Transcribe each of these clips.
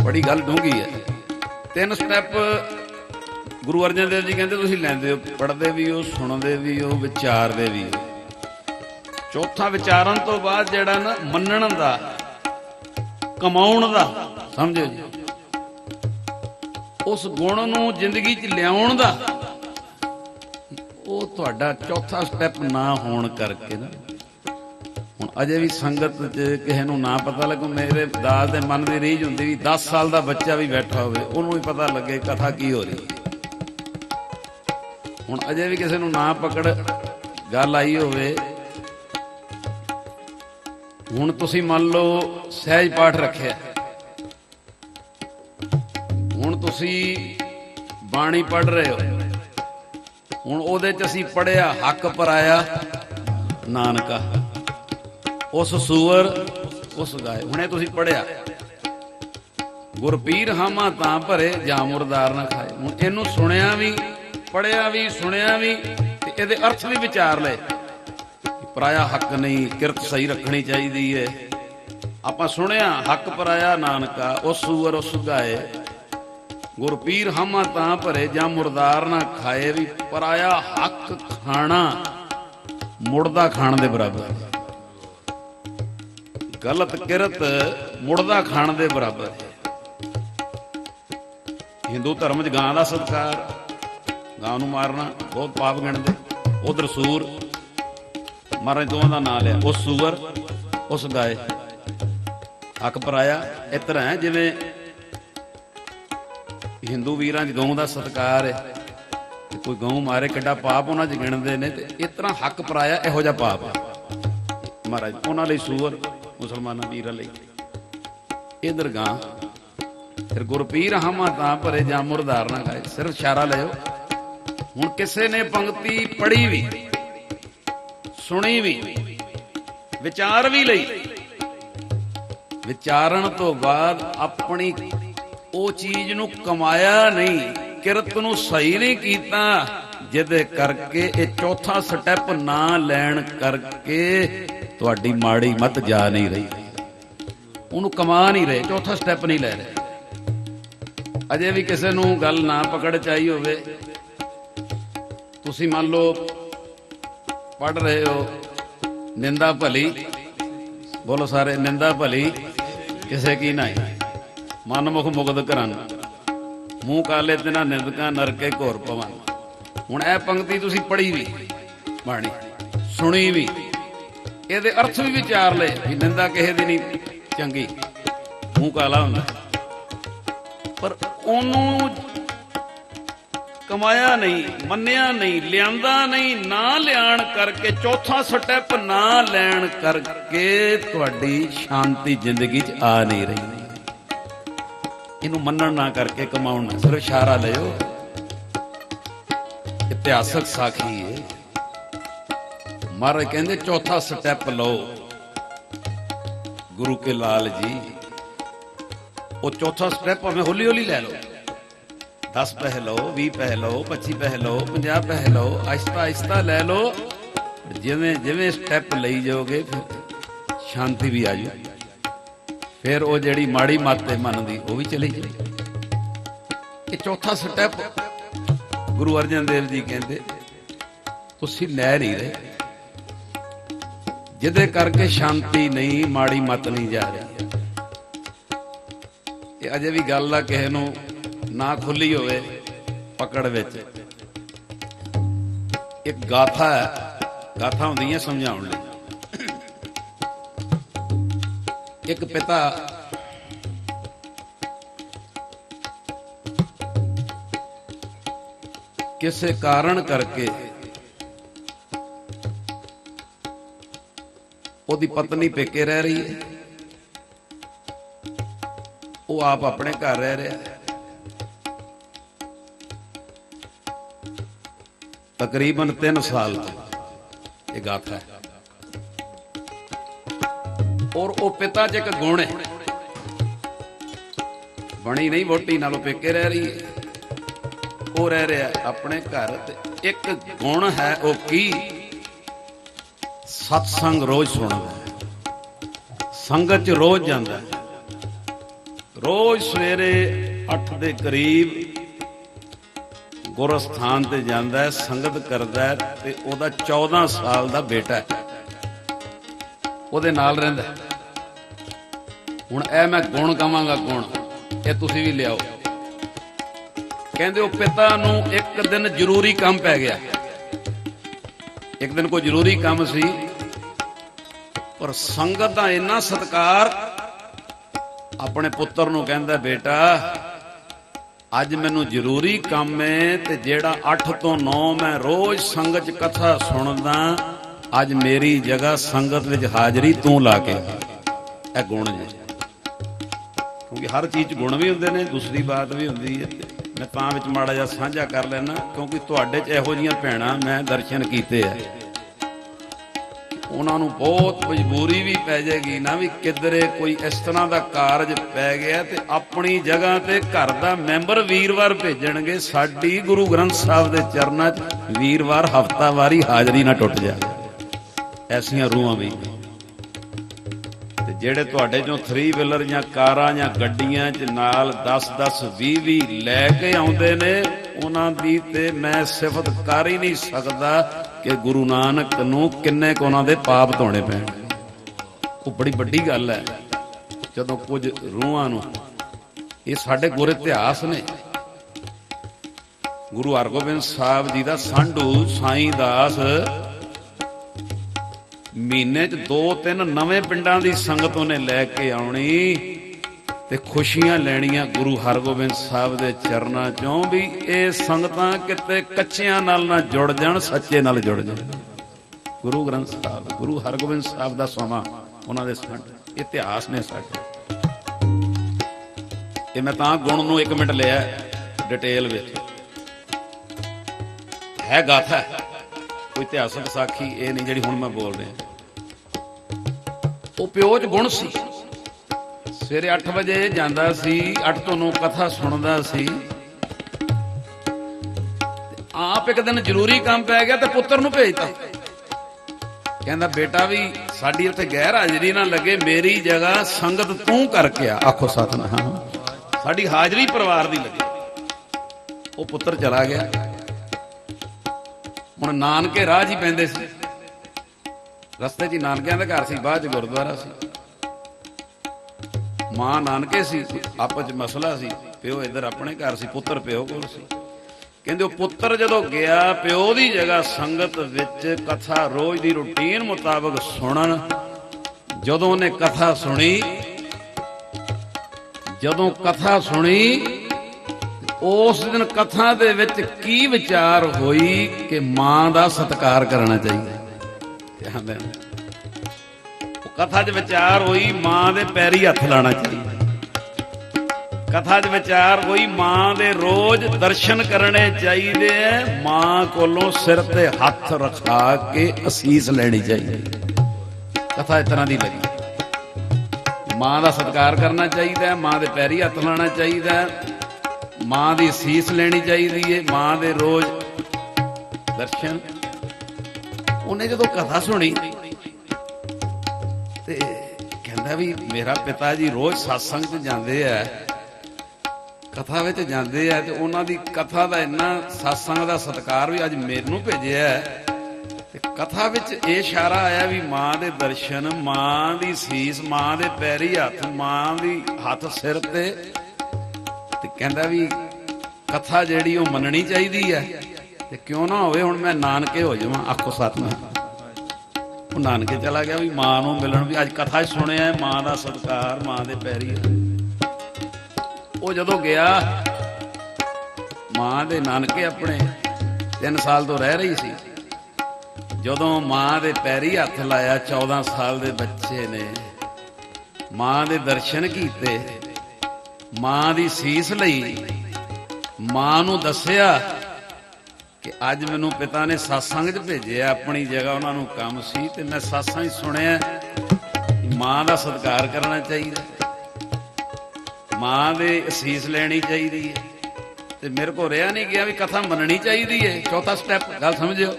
बड़ी गल डूंगी है। 3 स्टैप गुरु अर्जन देव जी कहते तुसीं लैंदे हो, पढ़ते भी हो, सुनते भी हो, विचारते भी हो। चौथा विचारन तो बाद जिहड़ा ना मन्नण दा, कमाउण दा, समझो जी, उस गुण नूं जिंदगी च लियाउण दा, वो तुहाडा चौथा स्टैप ना होण करके ना हुण अजे भी संगत च किसे नूं ना पता लगू। मेरे दास दे मन दी रीझ हुंदी भी 10 साल दा बच्चा भी बैठा होवे उहनूं भी पता लगे कथा की हो रही। हुण अजे भी किसे नूं ना पकड़ गल आई होवे। हुण तुसीं मान लो सहज पाठ रखिआ, हुण तुसीं बाणी पढ़ रहे हो, हुण ਉਹਦੇ ਚ ਅਸੀਂ पढ़िया हक पराया नानका, उस सूअर उस गाय। हुणे तुसीं पढ़िया गुरपीर हामा तां भरे जा मुरदार ना खाए। हुण ਇਹਨੂੰ सुनिया भी, पढ़िया भी, सुनिया भी ते ਇਹਦੇ अर्थ भी विचार ले। पराया हक नहीं, किरत सही रखनी चाहिए है। आपां सुनिया हक पराया नानका, उस सूअर उस गाए, गुरपीर हामा तां भरे जां मुरदार ना खाए। भी पराया हक खाना मुड़दा खाण दे बराबर, गलत किरत मुड़दा खाण दे बराबर है। हिंदू धर्म च गां दा सत्कार, गां नूं मारना बहुत पाप गिणदे। उधर सूर महाराज दोवां दा नां लिया, उस सूअर उस गाए, हक पराया। इस तरह है जिवें हिंदू वीरां च गऊ का सत्कार है, कोई गऊ मारे किड्डा पाप उन्हां च गिणदे ने, ते इस तरह हक पराया इहो जिहा पाप है महाराज उन्हां लई सूअर, मुसलमानां वीरां लई इधर गां। फिर गुरपीर हामा तां भरे जां मुरदार ना खाए। सिर्फ इशारा लिओ। हुण किसे ने पंक्ति पढ़ी भी, सुनी भी, विचार भी लई, विचारण तो बाद अपनी ਉਹ ਚੀਜ਼ ਨੂੰ ਕਮਾਇਆ ਨਹੀਂ, ਕਿਰਤ ਨੂੰ ਸਹੀ ਨਹੀਂ ਕੀਤਾ, ਜਿਹਦੇ ਕਰਕੇ ਇਹ ਚੌਥਾ ਸਟੈਪ ਨਾ ਲੈਣ ਕਰਕੇ ਤੁਹਾਡੀ ਮਾੜੀ ਮੱਤ ਜਾ ਨਹੀਂ ਰਹੀ, ਉਹਨੂੰ ਕਮਾ ਨਹੀਂ ਰਹੇ, ਚੌਥਾ ਸਟੈਪ ਨਹੀਂ ਲੈ ਰਹੇ। ਅਜੇ ਵੀ ਕਿਸੇ ਨੂੰ ਗੱਲ ਨਾ ਪਕੜ ਚਾਹੀ ਹੋਵੇ, ਤੁਸੀਂ ਮੰਨ ਲਓ ਪੜ੍ਹ ਰਹੇ ਹੋ ਨਿੰਦਾ ਭਲੀ, ਬੋਲੋ ਸਾਰੇ ਨਿੰਦਾ ਭਲੀ ਕਿਸੇ ਕੀ ਨਹੀਂ, मनमुख मुगद करन, मूँह काले तिना निंदकां नरके घोर पवन। हुण यह पंक्ति तुसीं पढ़ी भी, बाणी सुनी भी, इहदे अर्थ भी विचार ले भी निंदा किसे दी नहीं चंगी, मूँह काला हुंदा, पर ओनूं कमाया नहीं, मन्निया नहीं, लियांदा नहीं, ना लियाण करके चौथा स्टैप ना लैण करके तुहाडी शांति जिंदगी च आ नहीं रही। इनू मन्नण ना करके कमाउण, सिर्फ इशारा लिओ, इतिहासक साखी है। महाराज कहंदे चौथा स्टैप लो गुरु के लाल जी, वो चौथा स्टैप भावें हौली हौली लै लो, 10 पैसे लो, 20 पैसे लो, 25 पैसे लो, 50 पैसे लो, आहिस्ता आहिस्ता लै लो। जिवें जिवें स्टैप लई जाओगे फिर शांति भी आ जाए, फिर वो जिहड़ी माड़ी मत है मन की वो भी चली जाए। ये चौथा स्टैप गुरु अर्जन देव जी कहते तुसीं लै नहीं रहे, जिहदे करके शांति नहीं, माड़ी मत नहीं जा रही। ये अजे भी गल आ किसे नूं ना खुली होवे पकड़ विच। एक गाथा है, गाथा हुंदी है समझाउण लई। एक पिता किसी कारण करके ओदी पत्नी पेके रह रही है, वो आप अपने घर रह रहा है। तकरीबन 3 साल ये गाथा है। और वो पिता च एक गुण है, बनी नहीं वोटी नालों पेके रह रही है, वो रह रहा अपने घर। एक गुण है वो की सत्संग रोज सुनदा, संगत च रोज जांदा, रोज सवेरे 8 ਦੇ ਕਰੀਬ ਗੁਰਸਥਾਨ ਤੇ ਜਾਂਦਾ ਹੈ, ਸੰਗਤ ਕਰਦਾ ਹੈ ਤੇ ਉਹਦਾ 14 ਸਾਲ ਦਾ ਬੇਟਾ ਹੈ, ਉਹਦੇ ਨਾਲ ਰਹਿੰਦਾ। ਹੁਣ ਇਹ ਮੈਂ ਗੁਣ ਕਵਾਂਗਾ, ਗੁਣ ਇਹ ਤੁਸੀਂ ਵੀ ਲਿਆਓ। ਕਹਿੰਦੇ ਉਹ ਪਿਤਾ ਨੂੰ ਇੱਕ ਦਿਨ ਜ਼ਰੂਰੀ ਕੰਮ ਪੈ ਗਿਆ। ਇੱਕ ਦਿਨ ਕੋਈ ਜ਼ਰੂਰੀ ਕੰਮ ਸੀ, ਪਰ ਸੰਗਤ ਦਾ ਇੰਨਾ ਸਤਿਕਾਰ, ਆਪਣੇ ਪੁੱਤਰ ਨੂੰ ਕਹਿੰਦਾ ਬੇਟਾ ਅੱਜ ਮੈਨੂੰ ਜ਼ਰੂਰੀ ਕੰਮ ਹੈ ਤੇ ਜਿਹੜਾ 8 ਤੋਂ 9 ਮੈਂ ਰੋਜ਼ ਸੰਗਤ 'ਚ ਕਥਾ ਸੁਣਦਾ, ਅੱਜ ਮੇਰੀ ਜਗ੍ਹਾ ਸੰਗਤ ਵਿੱਚ ਹਾਜ਼ਰੀ ਤੂੰ ਲਾ ਕੇ। ਇਹ ਗੁਣ ਜੀ, ਕਿਉਂਕਿ ਹਰ ਚੀਜ਼ 'ਚ ਗੁਣ ਵੀ ਹੁੰਦੇ ਨੇ, ਦੂਸਰੀ ਬਾਤ ਵੀ ਹੁੰਦੀ ਹੈ। ਮੈਂ ਤਾਂ ਵਿੱਚ ਮਾੜਾ ਜਿਹਾ ਸਾਂਝਾ ਕਰ ਲੈਣਾ, ਕਿਉਂਕਿ ਤੁਹਾਡੇ 'ਚ ਇਹੋ ਜਿਹੀਆਂ ਭੈਣਾਂ ਮੈਂ ਦਰਸ਼ਨ ਕੀਤੇ ਆ। ਉਹਨਾਂ ਨੂੰ ਬਹੁਤ ਮਜਬੂਰੀ ਵੀ ਪੈ ਜਾਏਗੀ ਨਾ, ਵੀ ਕਿਧਰੇ ਕੋਈ ਇਸ ਤਰ੍ਹਾਂ ਦਾ ਕਾਰਜ ਪੈ ਗਿਆ ਤੇ ਆਪਣੀ ਜਗ੍ਹਾ ਤੇ ਘਰ ਦਾ ਮੈਂਬਰ ਵੀਰਵਾਰ ਭੇਜਣਗੇ, ਸਾਡੀ ਗੁਰੂ ਗ੍ਰੰਥ ਸਾਹਿਬ ਦੇ ਚਰਨਾਂ 'ਚ ਵੀਰਵਾਰ ਹਫ਼ਤਾਵਾਰੀ ਹਾਜ਼ਰੀ ਨਾ ਟੁੱਟ ਜਾਵੇ। ਐਸੀਆਂ ਰੂਹਾਂ ਵੀ ਤੇ ਜਿਹੜੇ ਤੁਹਾਡੇ ਚੋਂ 3 ਵੀਲਰ ਜਾਂ ਕਾਰਾਂ ਜਾਂ ਗੱਡੀਆਂ 'ਚ ਨਾਲ 10-10 20 ਲੈ ਕੇ ਆਉਂਦੇ ਨੇ, ਉਹਨਾਂ ਦੀ ਤੇ ਮੈਂ ਸਿਫਤ ਕਰ ਹੀ ਨਹੀਂ ਸਕਦਾ ਕਿ ਗੁਰੂ ਨਾਨਕ ਨੂੰ ਕਿੰਨੇ ਕੁ ਉਹਨਾਂ ਦੇ ਪਾਪ ਧੋਣੇ ਪੈਣ। ਉਹ ਬੜੀ ਵੱਡੀ ਗੱਲ ਹੈ। ਜਦੋਂ ਕੁਝ ਰੂਹਾਂ ਨੂੰ, ਇਹ ਸਾਡੇ ਗੁਰ ਇਤਿਹਾਸ ਨੇ। ਗੁਰੂ ਹਰਗੋਬਿੰਦ ਸਾਹਿਬ ਜੀ ਦਾ ਸਾਂਢੂ ਸਾਈਂ ਦਾਸ ਮਹੀਨੇ 'ਚ 2-3 ਨਵੇਂ ਪਿੰਡਾਂ ਦੀ ਸੰਗਤ ਉਹਨੇ ਲੈ ਕੇ ਆਉਣੀ ਤੇ ਖੁਸ਼ੀਆਂ ਲੈਣੀਆਂ ਗੁਰੂ ਹਰਗੋਬਿੰਦ ਸਾਹਿਬ ਦੇ ਚਰਨਾਂ 'ਚੋਂ, ਵੀ ਇਹ ਸੰਗਤਾਂ ਕਿਤੇ ਕੱਚਿਆਂ ਨਾਲ ਨਾ ਜੁੜ ਜਾਣ, ਸੱਚੇ ਨਾਲ ਜੁੜ ਜਾਣ। ਗੁਰੂ ਗ੍ਰੰਥ ਸਾਹਿਬ, ਗੁਰੂ ਹਰਗੋਬਿੰਦ ਸਾਹਿਬ ਦਾ ਸਮਾਂ, ਉਹਨਾਂ ਦੇ ਸੰਤ ਇਤਿਹਾਸ ਨੇ ਸਾਡੇ। ਇਹ ਮੈਂ ਤਾਂ ਗੁਣ ਨੂੰ 1 ਮਿੰਟ ਲਿਆ ਡਿਟੇਲ ਵਿੱਚ, ਹੈ ਗਾਥਾ, ਕੋਈ ਇਤਿਹਾਸਕ ਸਾਖੀ ਇਹ ਨਹੀਂ ਜਿਹੜੀ ਹੁਣ ਮੈਂ ਬੋਲ ਰਿਹਾ। ਉਹ ਪਿਓ 'ਚ ਗੁਣ ਸੀ। ਸਵੇਰੇ 8 ਵਜੇ ਜਾਂਦਾ ਸੀ, 8 ਤੋਂ 9 ਕਥਾ ਸੁਣਦਾ ਸੀ। ਆਪ ਇੱਕ ਦਿਨ ਜ਼ਰੂਰੀ ਕੰਮ ਪੈ ਗਿਆ ਤੇ ਪੁੱਤਰ ਨੂੰ ਭੇਜਤਾ। ਕਹਿੰਦਾ ਬੇਟਾ ਵੀ ਸਾਡੀ ਉੱਥੇ ਗੈਰ ਹਾਜ਼ਰੀ ਨਾ ਲੱਗੇ, ਮੇਰੀ ਜਗ੍ਹਾ ਸੰਗਤ ਤੂੰ ਕਰਕੇ ਆ। ਆਖੋ ਸਤਿਨਾਮ, ਸਾਡੀ ਹਾਜ਼ਰੀ ਪਰਿਵਾਰ ਦੀ ਲੱਗੇ। ਉਹ ਪੁੱਤਰ ਚਲਾ ਗਿਆ। ਹੁਣ ਨਾਨਕੇ ਰਾਹ 'ਚ ਹੀ ਪੈਂਦੇ ਸੀ, ਰਸਤੇ 'ਚ ਹੀ ਨਾਨਕਿਆਂ ਦਾ ਘਰ ਸੀ, ਬਾਅਦ 'ਚ ਗੁਰਦੁਆਰਾ ਸੀ। ਮਾਂ ਨਾਨਕੇ ਸੀ, ਆਪਸ 'ਚ ਮਸਲਾ ਸੀ, ਪਿਓ ਇੱਧਰ ਆਪਣੇ ਘਰ ਸੀ, ਪੁੱਤਰ ਪਿਓ ਕੋਲ ਸੀ। ਕਹਿੰਦੇ ਉਹ ਪੁੱਤਰ ਜਦੋਂ ਗਿਆ ਪਿਓ ਦੀ ਜਗ੍ਹਾ ਸੰਗਤ ਵਿੱਚ ਕਥਾ ਰੋਜ਼ ਦੀ ਰੂਟੀਨ ਮੁਤਾਬਕ ਸੁਣਨ, ਜਦੋਂ ਉਹਨੇ ਕਥਾ ਸੁਣੀ, ਜਦੋਂ ਕਥਾ ਸੁਣੀ ਉਸ ਦਿਨ ਕਥਾ ਦੇ ਵਿੱਚ ਕੀ ਵਿਚਾਰ ਹੋਈ ਕਿ ਮਾਂ ਦਾ ਸਤਿਕਾਰ ਕਰਨਾ ਚਾਹੀਦਾ। ਕਥਾ 'ਚ ਵਿਚਾਰ ਹੋਈ ਮਾਂ ਦੇ ਪੈਰੀ ਹੱਥ ਲਾਣਾ ਚਾਹੀਦਾ। ਕਥਾ 'ਚ ਵਿਚਾਰ ਹੋਈ ਮਾਂ ਦੇ ਰੋਜ਼ ਦਰਸ਼ਨ ਕਰਨੇ ਚਾਹੀਦੇ ਐ, ਮਾਂ ਕੋਲੋਂ ਸਿਰ ਤੇ ਹੱਥ ਰਖਾ ਕੇ ਅਸੀਸ ਲੈਣੀ ਚਾਹੀਦੀ। ਕਥਾ ਇਸ ਤਰ੍ਹਾਂ ਦੀ ਲੱਗੀ। ਮਾਂ ਦਾ ਸਤਿਕਾਰ ਕਰਨਾ ਚਾਹੀਦਾ, ਮਾਂ ਦੇ ਪੈਰੀ ਹੱਥ ਲਾਣਾ ਚਾਹੀਦਾ, ਮਾਂ ਦੀ ਅਸੀਸ ਲੈਣੀ ਚਾਹੀਦੀ ਹੈ, ਮਾਂ ਦੇ ਰੋਜ਼ ਦਰਸ਼ਨ। ਉਹਨੇ ਜਦੋਂ ਕਥਾ ਸੁਣੀ ਤੇ ਕਹਿੰਦਾ ਵੀ ਮੇਰਾ ਪਿਤਾ ਜੀ ਰੋਜ਼ ਸਤਸੰਗ 'ਚ ਜਾਂਦੇ ਆ, ਕਥਾ ਵਿੱਚ ਜਾਂਦੇ ਆ, ਤੇ ਉਹਨਾਂ ਦੀ ਕਥਾ ਦਾ ਇੰਨਾ ਸਤਸੰਗ ਦਾ ਸਤਿਕਾਰ ਵੀ ਅੱਜ ਮੈਨੂੰ ਭੇਜਿਆ। ਤੇ ਕਥਾ ਵਿੱਚ ਇਹ ਇਸ਼ਾਰਾ ਆਇਆ ਵੀ ਮਾਂ ਦੇ ਦਰਸ਼ਨ, ਮਾਂ ਦੀ ਸੀਸ, ਮਾਂ ਦੇ ਪੈਰੀ ਹੱਥ, ਮਾਂ ਦੀ ਹੱਥ ਸਿਰ ਤੇ ਕਹਿੰਦਾ ਵੀ ਕਥਾ ਜਿਹੜੀ ਉਹ ਮੰਨਣੀ ਚਾਹੀਦੀ ਹੈ। ਤੇ ਕਿਉਂ ਨਾ ਹੋਵੇ ਹੁਣ ਮੈਂ ਨਾਨਕੇ ਹੋ ਜਾਵਾਂ। ਆਖੋ ਸਤਿਨਾਮ। ਉਹ ਨਾਨਕੇ ਚਲਾ ਗਿਆ ਵੀ ਮਾਂ ਨੂੰ ਮਿਲਣ, ਵੀ ਅੱਜ ਕਥਾ ਸੁਣਿਆ ਮਾਂ ਦਾ ਸਤਿਕਾਰ, ਮਾਂ ਦੇ ਪੈਰੀ। ਉਹ ਜਦੋਂ ਗਿਆ ਮਾਂ ਦੇ ਨਾਨਕੇ ਆਪਣੇ 3 ਸਾਲ ਤੋਂ ਰਹਿ ਰਹੀ ਸੀ, ਜਦੋਂ ਮਾਂ ਦੇ ਪੈਰੀ ਹੱਥ ਲਾਇਆ, 14 ਸਾਲ ਦੇ ਬੱਚੇ ਨੇ, ਮਾਂ ਦੇ ਦਰਸ਼ਨ ਕੀਤੇ, ਮਾਂ ਦੀ ਸੀਸ ਲਈ, ਮਾਂ ਨੂੰ ਦੱਸਿਆ ਕਿ ਅੱਜ ਮੈਨੂੰ ਪਿਤਾ ਨੇ ਸਤਸੰਗ 'ਚ ਭੇਜਿਆ, ਆਪਣੀ ਜਗ੍ਹਾ ਉਹਨਾਂ ਨੂੰ ਕੰਮ ਸੀ ਤੇ ਮੈਂ ਸਤਸੰਗ ਸੁਣਿਆ। ਮਾਂ ਦਾ ਸਤਿਕਾਰ ਕਰਨਾ ਚਾਹੀਦਾ, ਮਾਂ ਦੇ ਅਸੀਸ ਲੈਣੀ ਚਾਹੀਦੀ ਹੈ। ਤੇ ਮੇਰੇ ਕੋਲ ਰਿਹਾ ਨਹੀਂ ਗਿਆ ਵੀ ਕਥਾ ਮੰਨਣੀ ਚਾਹੀਦੀ ਹੈ। ਚੌਥਾ ਸਟੈਪ, ਗੱਲ ਸਮਝਿਓ,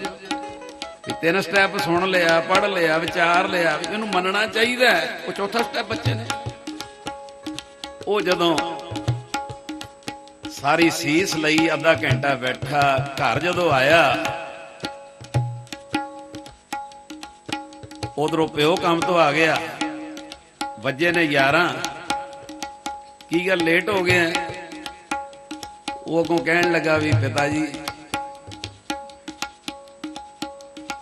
ਵੀ 3 ਸਟੈਪ ਸੁਣ ਲਿਆ, ਪੜ੍ਹ ਲਿਆ, ਵਿਚਾਰ ਲਿਆ, ਵੀ ਇਹਨੂੰ ਮੰਨਣਾ ਚਾਹੀਦਾ। ਉਹ ਚੌਥਾ ਸਟੈਪ ਬੱਚੇ ਨੇ ਉਹ ਜਦੋਂ ਸਾਰੀ ਸੀਸ ਲਈ ਅੱਧਾ ਘੰਟਾ ਬੈਠਾ, ਘਰ ਜਦੋਂ ਆਇਆ ਉਧਰੋਂ ਪਿਓ ਕੰਮ ਤੋਂ ਆ ਗਿਆ, ਵੱਜੇ ਨੇ 11। ਕੀ ਗੱਲ ਲੇਟ ਹੋ ਗਏ? ਉਹ ਅੱਗੋਂ ਕਹਿਣ ਲੱਗਾ ਵੀ ਪਿਤਾ ਜੀ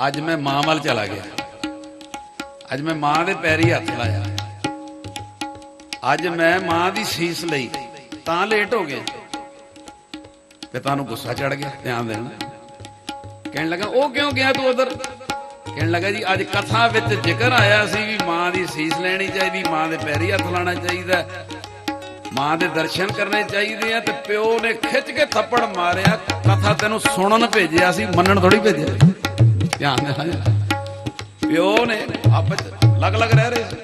ਅੱਜ ਮੈਂ ਮਾਂ ਵੱਲ ਚਲਾ ਗਿਆ, ਅੱਜ ਮੈਂ ਮਾਂ ਦੇ ਪੈਰੀ ਹੱਥ ਲਾਇਆ, ਅੱਜ ਮੈਂ ਮਾਂ ਦੀ ਸੀਸ ਲਈ ਤਾਂ ਲੇਟ ਹੋ ਗਏ। ਪਿਤਾ ਨੂੰ ਗੁੱਸਾ ਚੜ ਗਿਆ, ਧਿਆਨ ਦੇਣਾ। ਕਹਿਣ ਲੱਗਾ ਉਹ ਕਿਉਂ ਗਿਆ ਤੂੰ ਉਧਰ? ਕਹਿਣ ਲੱਗਾ ਜੀ ਅੱਜ ਕਥਾ ਵਿੱਚ ਜ਼ਿਕਰ ਆਇਆ ਸੀ ਵੀ ਮਾਂ ਦੀ ਸੀਸ ਲੈਣੀ ਚਾਹੀਦੀ, ਮਾਂ ਦੇ ਪੈਰੀ ਹੱਥ ਲਾਉਣਾ ਚਾਹੀਦਾ, ਮਾਂ ਦੇ ਦਰਸ਼ਨ ਕਰਨੇ ਚਾਹੀਦੇ ਆ। ਤੇ ਪਿਓ ਨੇ ਖਿੱਚ ਕੇ ਥੱਪੜ ਮਾਰਿਆ। ਕਥਾ ਤੈਨੂੰ ਸੁਣਨ ਭੇਜਿਆ ਸੀ, ਮੰਨਣ ਥੋੜੀ ਭੇਜਿਆ। ਧਿਆਨ ਦੇਣਾ, ਪਿਓ ਨੇ ਆਪਸ ਅਲੱਗ-ਅਲੱਗ ਰਹਿ ਰਹੇ ਸੀ।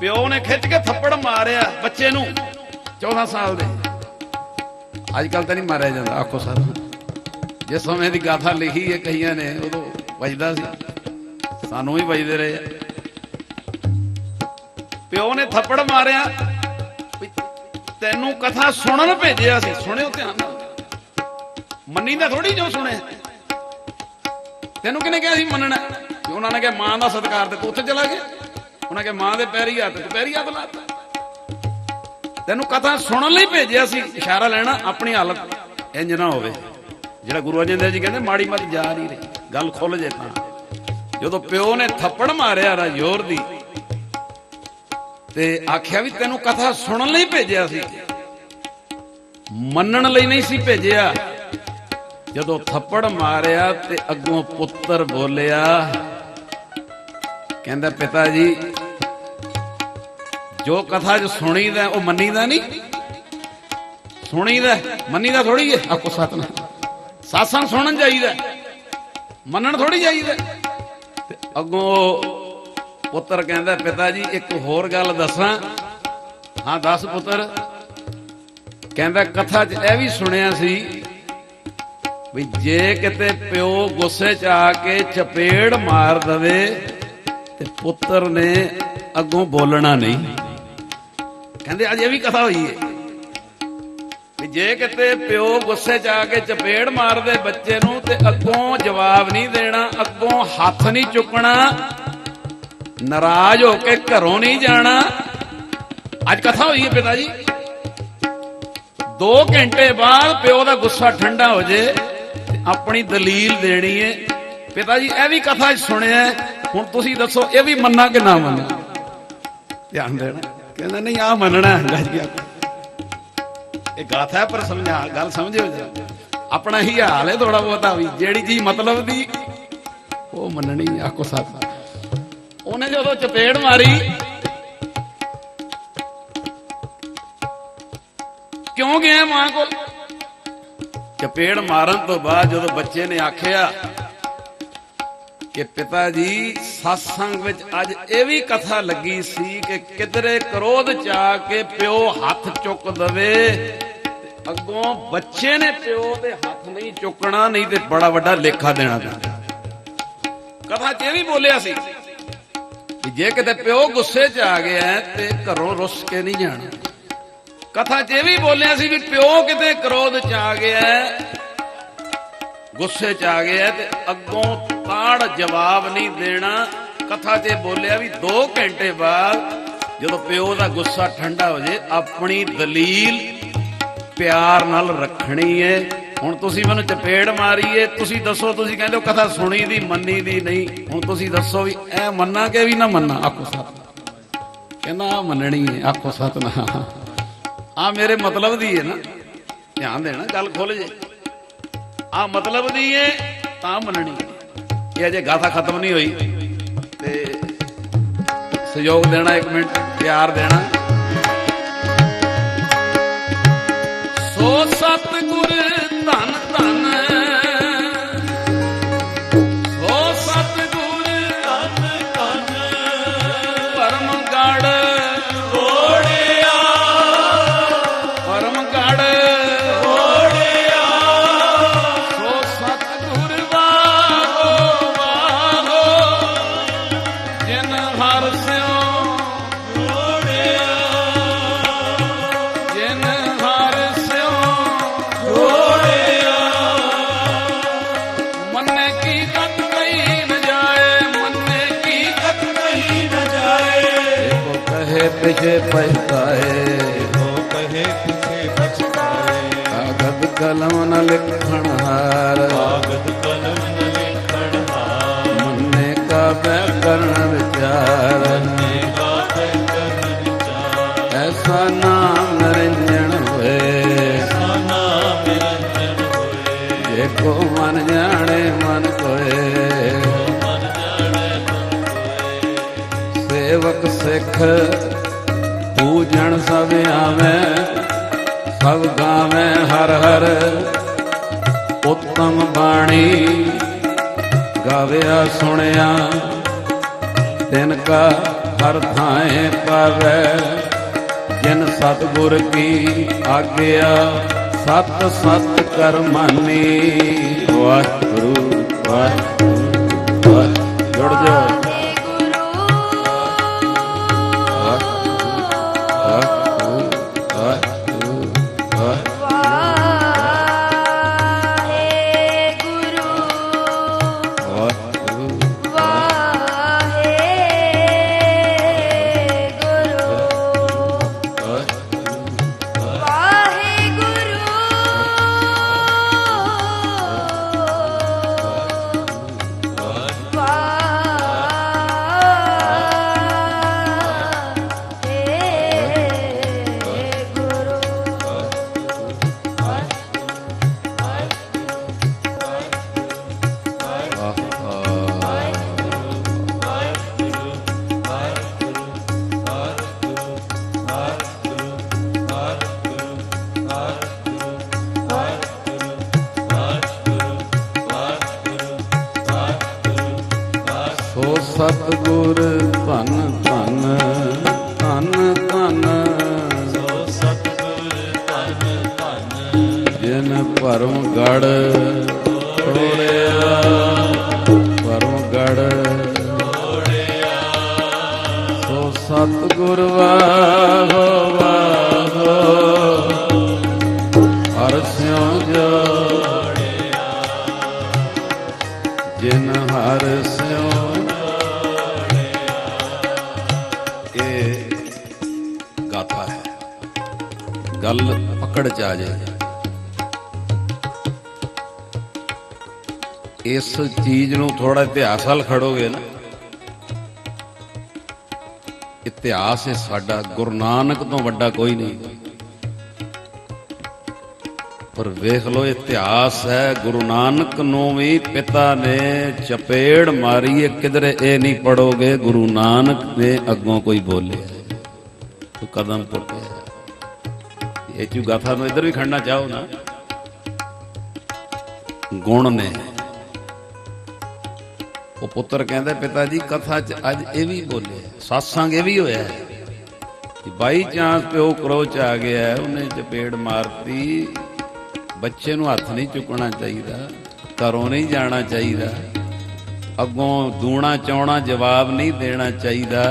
ਪਿਓ ਨੇ ਖਿੱਚ ਕੇ ਥੱਪੜ ਮਾਰਿਆ ਬੱਚੇ ਨੂੰ, 14 ਸਾਲ ਦੇ। ਅੱਜ ਕੱਲ ਤਾਂ ਨਹੀਂ ਮਾਰਿਆ ਜਾਂਦਾ, ਆਖੋ ਸਰ। ਜਿਸ ਸਮੇਂ ਦੀ ਗਾਥਾ ਲਿਖੀ ਹੈ ਕਈਆਂ ਨੇ, ਉਦੋਂ ਵੱਜਦਾ ਸੀ, ਸਾਨੂੰ ਵੀ ਵੱਜਦੇ ਰਹੇ। ਪਿਓ ਨੇ ਥੱਪੜ ਮਾਰਿਆ, ਤੈਨੂੰ ਕਥਾ ਸੁਣਨ ਭੇਜਿਆ ਸੀ। ਸੁਣਿਓ ਧਿਆਨ ਨਾਲ, ਮੰਨੀ ਦਾ ਥੋੜੀ ਜੋ ਸੁਣਿਆ। ਤੈਨੂੰ ਕਿਹਨੇ ਕਿਹਾ ਸੀ ਮੰਨਣਾ? ਉਹਨਾਂ ਨੇ ਕਿਹਾ ਮਾਂ ਦਾ ਸਤਿਕਾਰ, ਤੇ ਤੂੰ ਉੱਥੇ ਚਲਾ ਗਿਆ। ਉਹਨਾਂ ਕਿਹਾ ਮਾਂ ਦੇ ਪੈਰੀ ਹੱਥ, ਤੂੰ ਪੈਰੀ ਹੱਥ ਲਾਤਾ। ਤੈਨੂੰ ਕਥਾ ਸੁਣਨ ਲਈ ਭੇਜਿਆ ਸੀ। ਇਸ਼ਾਰਾ ਲੈਣਾ, ਆਪਣੀ ਹਾਲਤ ਇੰਜ ਨਾ ਹੋਵੇ। ਜਿਹੜਾ ਗੁਰੂ ਅਰਜਨ ਦੇਵ ਜੀ ਕਹਿੰਦੇ ਮਾੜੀ ਮੱਤ ਜਾ ਨਹੀਂ ਰਹੀ, ਗੱਲ ਖੁੱਲ ਜੇ ਤਾਂ। ਜਦੋਂ ਪਿਓ ਨੇ ਥੱਪੜ ਮਾਰਿਆ ਨਾ ਜ਼ੋਰ ਦੀ, ਤੇ ਆਖਿਆ ਵੀ ਤੈਨੂੰ ਕਥਾ ਸੁਣਨ ਲਈ ਭੇਜਿਆ ਸੀ, ਮੰਨਣ ਲਈ ਨਹੀਂ ਸੀ ਭੇਜਿਆ। ਜਦੋਂ ਥੱਪੜ ਮਾਰਿਆ ਤੇ ਅੱਗੋਂ ਪੁੱਤਰ ਬੋਲਿਆ, ਕਹਿੰਦਾ ਪਿਤਾ ਜੀ ਜੋ ਕਥਾ ਚ ਸੁਣੀਦਾ ਉਹ ਮੰਨੀਦਾ ਨਹੀਂ। ਸੁਣੀਦਾ ਮੰਨੀਦਾ ਥੋੜੀ ਹੈ। ਆਖੋ ਸਤਿਨਾਮ। ਸਾਸਾਂ ਸੁਣਨ ਚਾਹੀਦਾ, ਮੰਨਣ ਥੋੜੀ ਚਾਹੀਦਾ। ਤੇ ਅੱਗੋਂ ਪੁੱਤਰ ਕਹਿੰਦਾ ਪਿਤਾ ਜੀ ਇੱਕ ਹੋਰ ਗੱਲ ਦੱਸਾਂ। ਹਾਂ ਦੱਸ ਪੁੱਤਰ। ਕਹਿੰਦਾ ਕਥਾ ਚ ਇਹ ਵੀ ਸੁਣਿਆ ਸੀ ਵੀ ਜੇ ਕਿਤੇ ਪਿਓ ਗੁੱਸੇ ਚ ਆ ਕੇ ਚਪੇੜ ਮਾਰ ਦਵੇ ਤੇ ਪੁੱਤਰ ਨੇ ਅੱਗੋਂ ਬੋਲਣਾ ਨਹੀਂ। ਕਹਿੰਦੇ ਅੱਜ ਇਹ ਵੀ ਕਥਾ ਹੋਈ ਹੈ ਵੀ ਜੇ ਕਿਤੇ ਪਿਓ ਗੁੱਸੇ ਚ ਆ ਕੇ ਚਪੇੜ ਮਾਰਦੇ ਬੱਚੇ ਨੂੰ ਤੇ ਅੱਗੋਂ ਜਵਾਬ ਨਹੀਂ ਦੇਣਾ, ਅੱਗੋਂ ਹੱਥ ਨਹੀਂ ਚੁੱਕਣਾ, ਨਾਰਾਜ਼ ਹੋ ਕੇ ਘਰੋਂ ਨਹੀਂ ਜਾਣਾ। ਅੱਜ ਕਥਾ ਹੋਈ ਹੈ ਪਿਤਾ ਜੀ। 2 ਘੰਟੇ ਬਾਅਦ ਪਿਓ ਦਾ ਗੁੱਸਾ ਠੰਡਾ ਹੋ ਜੇ, ਆਪਣੀ ਦਲੀਲ ਦੇਣੀ ਹੈ। ਪਿਤਾ ਜੀ ਇਹ ਵੀ ਕਥਾ ਸੁਣਿਆ, ਹੁਣ ਤੁਸੀਂ ਦੱਸੋ ਇਹ ਵੀ ਮੰਨਾ ਕਿ ਨਾ ਮੰਨਾ? ਧਿਆਨ ਦੇਣਾ। ਕਹਿੰਦਾ ਨਹੀਂ ਆਹ ਮੰਨਣਾ। ਇਹ ਗਾਥਾ ਪਰ ਸਮਝਾ, ਗੱਲ ਸਮਝਿਓ ਜੀ। ਆਪਣਾ ਹੀ ਹਾਲ ਹੈ ਥੋੜਾ ਬਹੁਤਾ ਵੀ, ਜਿਹੜੀ ਚੀਜ਼ ਮਤਲਬ ਦੀ ਉਹ ਮੰਨਣੀ। ਆਖੋ ਸਾਥ। ਉਹਨੇ ਜਦੋਂ ਚਪੇੜ ਮਾਰੀ, ਕਿਉਂ ਗਿਆ ਮਾਂ ਕੋਲ? ਚਪੇੜ ਮਾਰਨ ਤੋਂ ਬਾਅਦ ਜਦੋਂ ਬੱਚੇ ਨੇ ਆਖਿਆ ਕਿ ਪਿਤਾ ਜੀ ਸਤਸੰਗ ਵਿੱਚ ਅੱਜ ਇਹ ਵੀ ਕਥਾ ਲੱਗੀ ਸੀ ਕਿ ਕਿਧਰੇ ਕ੍ਰੋਧ ਚ ਆ ਕੇ ਪਿਓ ਹੱਥ ਚੁੱਕ ਦਵੇ, ਅੱਗੋਂ ਬੱਚੇ ਨੇ ਪਿਓ ਦੇ ਹੱਥ ਨਹੀਂ ਚੁੱਕਣਾ, ਨਹੀਂ ਤੇ ਬੜਾ ਵੱਡਾ ਲੇਖਾ ਦੇਣਾ ਪੈਂਦਾ। ਕਥਾ ਚ ਇਹ ਵੀ ਬੋਲਿਆ ਸੀ ਕਿ ਜੇ ਕਿਤੇ ਪਿਓ ਗੁੱਸੇ ਚ ਆ ਗਿਆ ਤੇ ਘਰੋਂ ਰੁੱਸ ਕੇ ਨਹੀਂ ਜਾਣਾ। ਕਥਾ ਚ ਇਹ ਵੀ ਬੋਲਿਆ ਸੀ ਵੀ ਪਿਓ ਕਿਤੇ ਕ੍ਰੋਧ ਚ ਆ ਗਿਆ, ਗੁੱਸੇ ਚ ਆ ਗਿਆ ਤੇ ਅੱਗੋਂ ਤਾੜ ਜਵਾਬ ਨਹੀਂ ਦੇਣਾ। ਕਥਾ ਚ ਬੋਲਿਆ ਵੀ 2 ਘੰਟੇ ਬਾਅਦ ਜਦੋਂ ਪਿਓ ਦਾ ਗੁੱਸਾ ਠੰਡਾ ਹੋ ਜੇ, ਆਪਣੀ ਦਲੀਲ ਪਿਆਰ ਨਾਲ ਰੱਖਣੀ ਹੈ। ਹੁਣ ਤੁਸੀਂ ਮੈਨੂੰ ਚਪੇੜ ਮਾਰੀਏ, ਤੁਸੀਂ ਦੱਸੋ, ਤੁਸੀਂ ਕਹਿੰਦੇ ਹੋ ਕਥਾ ਸੁਣੀ ਦੀ ਮੰਨੀ ਦੀ ਨਹੀਂ। ਹੁਣ ਤੁਸੀਂ ਦੱਸੋ ਵੀ ਇਹ ਮੰਨਾ ਕਿ ਵੀ ਨਾ ਮੰਨਾ? ਆਖੋ ਸਤਿਨਾਮ। ਕਹਿੰਦਾ ਆ ਮੰਨਣੀ ਹੈ। ਆਖੋ ਸਤਿਨਾਮ। ਆ ਮੇਰੇ ਮਤਲਬ ਦੀ ਹੈ ਨਾ, ਧਿਆਨ ਦੇਣਾ, ਗੱਲ ਖੁੱਲ ਜੇ। ਆ ਮਤਲਬ ਦੀ ਹੈ ਤਾਂ ਮੰਨਣੀ ਹੈ। ਇਹ ਅਜੇ ਗਾਥਾ ਖਤਮ ਨਹੀਂ ਹੋਈ ਤੇ ਸਹਿਯੋਗ ਦੇਣਾ, 1 ਮਿੰਟ ਪਿਆਰ ਦੇਣਾ। ਸੋ ਸਤਿਗੁਰ ਧੰਨ ਧੰਨ, ਸੋ ਸਤਿਗੁਰ ਧੰਨ ਧੰਨ, ਪਰਮ ਗੜ ਓੜਿਆ, ਪਰਮ ਗੜ ਓੜਿਆ। ਸੋ ਸਤਿਗੁਰ ਵਾਹੋ ਵਾਹੋ, ਜਿਨ ਹਰਿ ਸਿਉ ਓੜਿਆ। खत कहीं न जाए, मन्ने की खत कहीं न जाए। देखो कहे पीछे पछताए, देखो कहे पीछे पछताए। कागज कलम न लिखण हार, कागज कलम न लिखण हार। मन्ने का व्याकरण विचार, मन्ने का व्याकरण विचार। ऐसा नाम निरंजन होए, ऐसा नाम निरंजन होए। जेको मन जाने मन कोए, मन जाने मन कोए। सेवक सिख पूजन सब आवे, सब गावे हर हर। उत्तम बाणी गाविया सुनिया, तिनका हर थाए पावै। जिन सतगुर की आज्ञा, सत सत कर मानी। वाहिगुरू वाहिगुरू वाहिगुरू। जुड़ जाओ। सतगुर धन धन धन धन। सो सतगुर धन धन। जिन परम गढ़ तोड़िया, परम गढ़ तोड़िया। सो सतगुर वाहो वाहो, हर स्यों जोड़िया। जिन हर स्यों गाथा है। गल पकड़ च आ जाए। इस चीज नूं थोड़ा इतिहास वाल खड़ोगे ना, इतिहास है साडा, गुरु नानक तो वड्डा कोई नहीं। पर वेख लो इतिहास है, गुरु नानक नूं भी पिता ने चपेड़ मारी है। किधरे ये नहीं पढ़ोगे गुरु नानक ने अगों कोई बोले तो कदम पुटे। ये चू गाथा में इधर भी खड़ना चाहो ना। गुण ने वो पुत्र कहते पिता जी कथा च अज ये भी बोले, सत्संग ये भी होया है। बाई चांस प्यो क्रोच आ गया है, उन्हें चपेड़ मारती। बच्चे नूं हथ नहीं चुकना चाहिए, घरों नहीं जाना चाहिए, अगों दूना चौना जवाब नहीं देना चाहिए।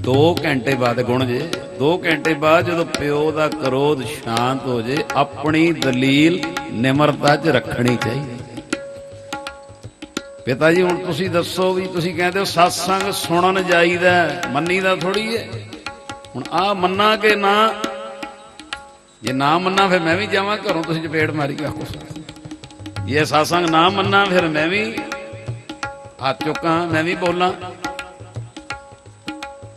2 घंटे बाद गुण जे 2 घंटे बाद जो प्यो का क्रोध शांत हो जाए, अपनी दलील निमरता च रखनी चाहिए। पिता जी हुण तुसी दसो भी, तुसी कहते हो सत्संग सुनन जाईदा, मन्नी दा थोड़ी है। हुण आ मन्ना के ना, जे ना मन्ना फिर मैं भी जावां घरों, तुसी चपेड़ मारी आखो। ये सत्संग ना मन्ना फिर मैं भी हाथ चुका, मैं भी बोला।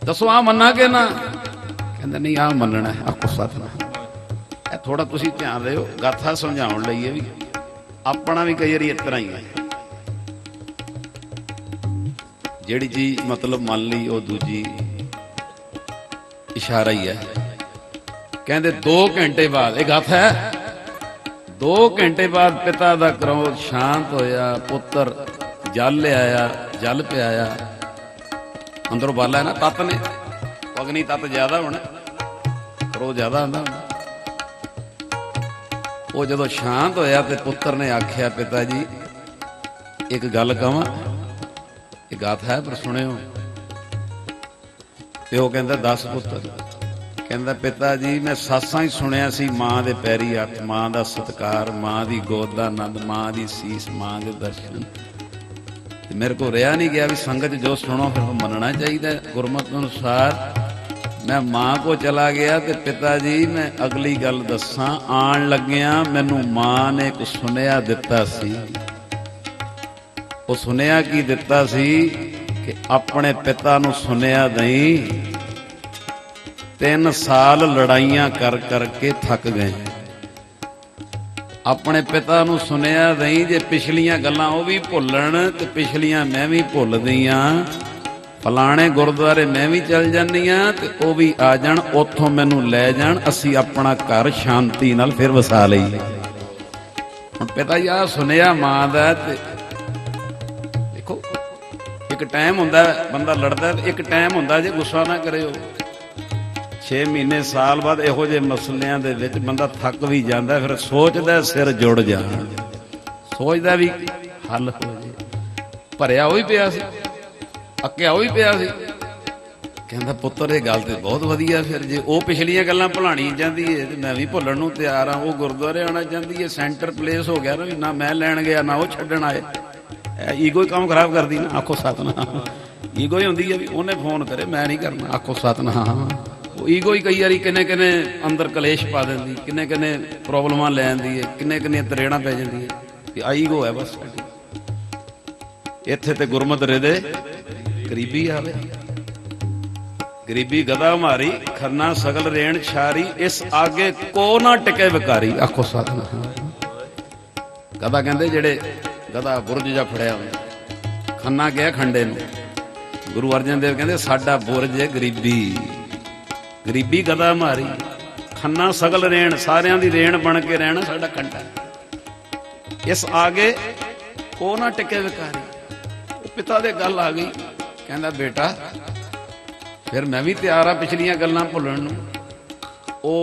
दसो आ मन्ना के ना, कहते नहीं आ मनना है, आखो सतनाम। थोड़ा तुसी ध्यान रहो, गाथा समझाउण लई भी अपना भी कई बारी इस तरह ही है। जिहड़ी चीज मतलब मान ली वो दूजी इशारा ही है। कहते 2 घंटे बाद, एक गाथा है, 2 घंटे बाद पिता का क्रोध शांत होया। पुत्र जल ले आया, जल पियाया। अंदरों बाला है ना तत्त ने, अग्नि तत्त ज्यादा होना, क्रोध ज्यादा आंदा। वो जदों शांत होया तो पुत्र ने आख्या पिता जी एक गल कहां, एक गाथा है पर सुनियो। प्यो कहंदा 10 पुत्र। कहंदा पिता जी मैं सत्संग सुनिया सी, मां दे पैरी हत्थ, मां दा सत्कार, मां दी गोद दा आनंद, मां दी सीस, मां दे दर्शन। मेरे को रहा नहीं गया भी संगत जो सुनो फिर मनना चाहिए गुरमत अनुसार। मैं मां को चला गया तो पिता जी मैं अगली गल दसा आन लग्या मैनू मां ने एक सुनिया दिता सी। वो सुनिया की दिता सी कि अपने पिता नू सुनिया दई 3 साल लड़ाइयां कर करके थक गए। अपने पिता नू सुनिया दई जे पिछलियां गल्लां वो भी भुल्लण ते पिछलियां मैं भी भुल दईयां। फलाणे गुरुद्वारे मैं भी चल जानी हाँ ते वो भी आ जाण उत्थों मैनू लै जाण असी अपना घर शांति नाल फिर वसा लईए। हुण पिता जी आ सुनिया मां दा ते देखो एक टाइम हुंदा बंदा लड़दा एक टाइम हुंदा जे गुस्सा ना करिओ 6 महीने साल बाद इहो जे मसलियां दे विच बंदा थक भी जांदा फिर सोचदा सिर जुड़ जाण सोचदा भी हल हो जाए। भरिया होई पिया सी अक्या होई पिया सी कहंदा पुत्तर ये गल ते बहुत वधिया फिर जे वो पिछलियां गल्लां भुलाणी जांदी है ते मैं भी भुल्लण नूं तैयार हाँ। वो गुरुद्वारे आना चाहती है सेंटर प्लेस हो गया ना मैं लैण गया ना वो छड्डण आए। ईगो ही काम खराब करदी ना आखो सतनाम। ईगो ही हुंदी है भी उन्हें फोन करे मैं नहीं करना आखो सतनाम। वो ईगो ही कई बारी किन्ने किन्ने अंदर कलेश पा देंदी किन्ने किन्ने प्रॉब्लमां लै आंदी है किन्ने किन्ने तरेड़ां पै जांदी है। आ ईगो है बस इत्थे ते गुरमत रिदे गरीबी आवे। गरीबी गदा मारी खन्ना सगल रेण छारी इस आगे को ना टिके विकारी आखो सतनाम। गदा कहंदे जेड़े गदा बुरज जा फड़िया होया खन्ना गया खंडे नूं गुरु अर्जन देव कहंदे साडा बुरज है गरीबी। गरीबी गदा मारी खन्ना सगल रेण सारियां दी रेण बन के रहना साडा खंडा। इस आगे को ना टिके विकारी। पिता दे गल आ गई कहंदा बेटा फिर मैं भी तैयार हाँ पिछलियां गल्लां भुल्लण नूं। ओ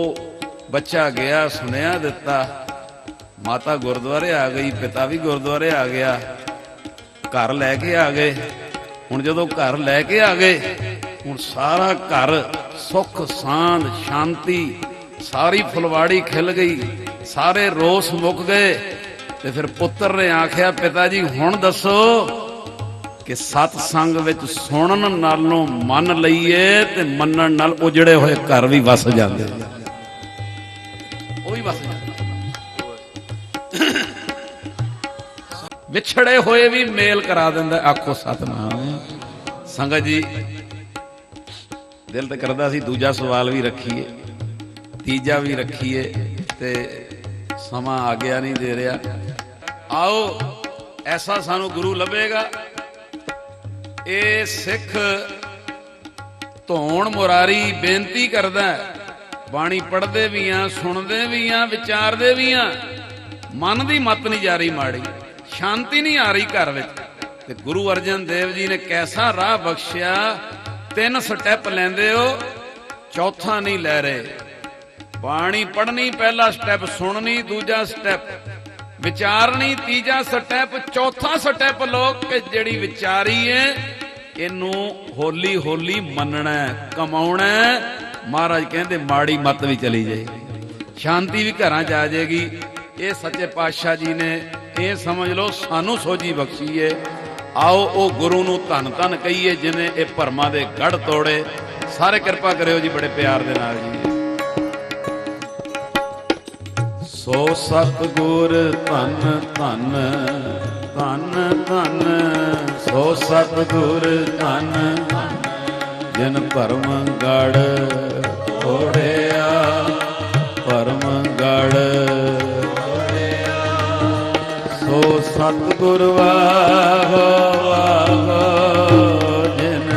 बच्चा गया सुनिया दिता माता गुरुद्वारे आ गई पिता भी गुरुद्वारे आ गया घर लैके आ गए। हुण जदों घर लैके आ गए हुण सारा घर सुख सांद शांति सारी फुलवाड़ी खिल गई सारे रोस मुक गए। ते फिर पुत्र ने आख्या पिता जी हुण दसो कि सतसंग विच सुनन नालों मन लईए ते मनन नाल उजड़े होए घर भी वस जांदे ओ भी वस जांदे विछड़े होए भी मेल करा दिंदा आखो सतनाम। संगत जी दिल ते करदा सी दूजा सवाल भी रखीए तीजा भी रखीए ते समा आ गया नहीं दे रहा। आओ ऐसा सानू गुरु लभेगा ए सिख धौण मुरारी बेनती करदा बाणी पढ़दे भी हाँ सुनदे भी हाँ विचारदे भी हाँ मन की मत नहीं जा रही माड़ी शांति नहीं आ रही घर विच। गुरु अर्जन देव जी ने कैसा राह बख्शिया 3 स्टैप लैंदे हो चौथा नहीं लै रहे। बाणी पढ़नी पहला स्टैप सुननी दूजा स्टैप विचारनी तीजा स्टैप चौथा स्टैप लोग कि जिहड़ी विचारी है इनू होली होली मनना कमाउणा। महाराज कहते माड़ी मत भी चली जाएगी शांति भी घर च आ जाएगी। ये सच्चे पातशाह जी ने ये समझ लो सानू सोझी बख्शी है। आओ ओ गुरु नू धन धन कहीए जिन्हें ये भरमां दे गढ़ तोड़े। सारे कृपा करियो जी बड़े प्यार दे नाल जी। सो सतगुर धन धन धन धन सो सतगुर धन जिन भरम गढ़ तोड़िया भरम गढ़ सो सतगुर वाहो वाहो जिन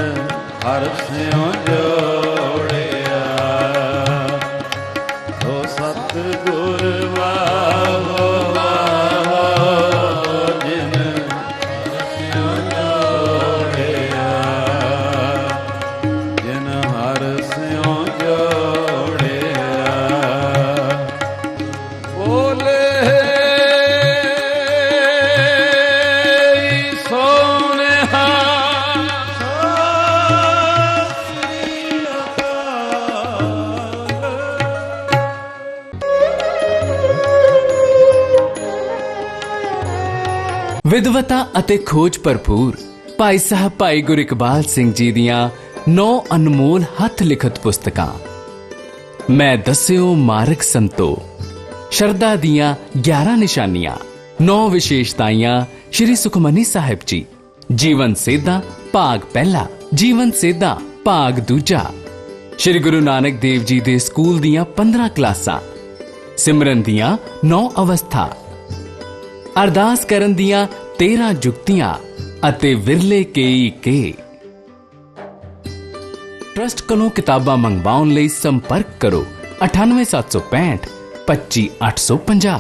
हर स्यों जोड़िया सो सतगुर वाहो वाहो जिन स्यों जोड़िया जिन हर स्यों जोड़िया बोले सो ਵਿਦਵਤਾ ਅਤੇ ਖੋਜ ਭਰਪੂਰ ਭਾਈ ਸਾਹਿਬ ਭਾਈ ਗੁਰਇਕਬਾਲ ਸਿੰਘ ਜੀ ਦੀਆਂ 9 ਅਨਮੋਲ ਹੱਥ ਲਿਖਤ ਪੁਸਤਕਾਂ। ਮੈਂ ਦੱਸਿਓ ਮਾਰਗ ਸੰਤੋ, ਸ਼ਰਧਾ ਦੀਆਂ 11 ਨਿਸ਼ਾਨੀਆਂ, 9 ਵਿਸ਼ੇਸ਼ਤਾਈਆਂ ਸ਼੍ਰੀ ਸੁਖਮਨੀ ਸਾਹਿਬ ਜੀ, ਜੀਵਨ ਸੇਧਾਂ ਭਾਗ ਪਹਿਲਾ, ਜੀਵਨ ਸੇਧਾਂ ਭਾਗ ਦੂਜਾ, ਸ਼੍ਰੀ ਗੁਰੂ ਨਾਨਕ ਦੇਵ ਜੀ ਦੇ ਸਕੂਲ ਦੀਆਂ 15 ਕਲਾਸਾਂ, ਸਿਮਰਨ ਦੀਆਂ 9 ਅਵਸਥਾ, ਅਰਦਾਸ ਕਰਨ ਦੀਆਂ 13 ਜੁਗਤੀਆਂ ਅਤੇ ਵਿਰਲੇ ਕੇਈ ਕੇ। ਟਰਸਟ ਕੋਲੋਂ ਕਿਤਾਬਾਂ ਮੰਗਵਾਉਣ ਲਈ ਸੰਪਰਕ ਕਰੋ 98765 25850।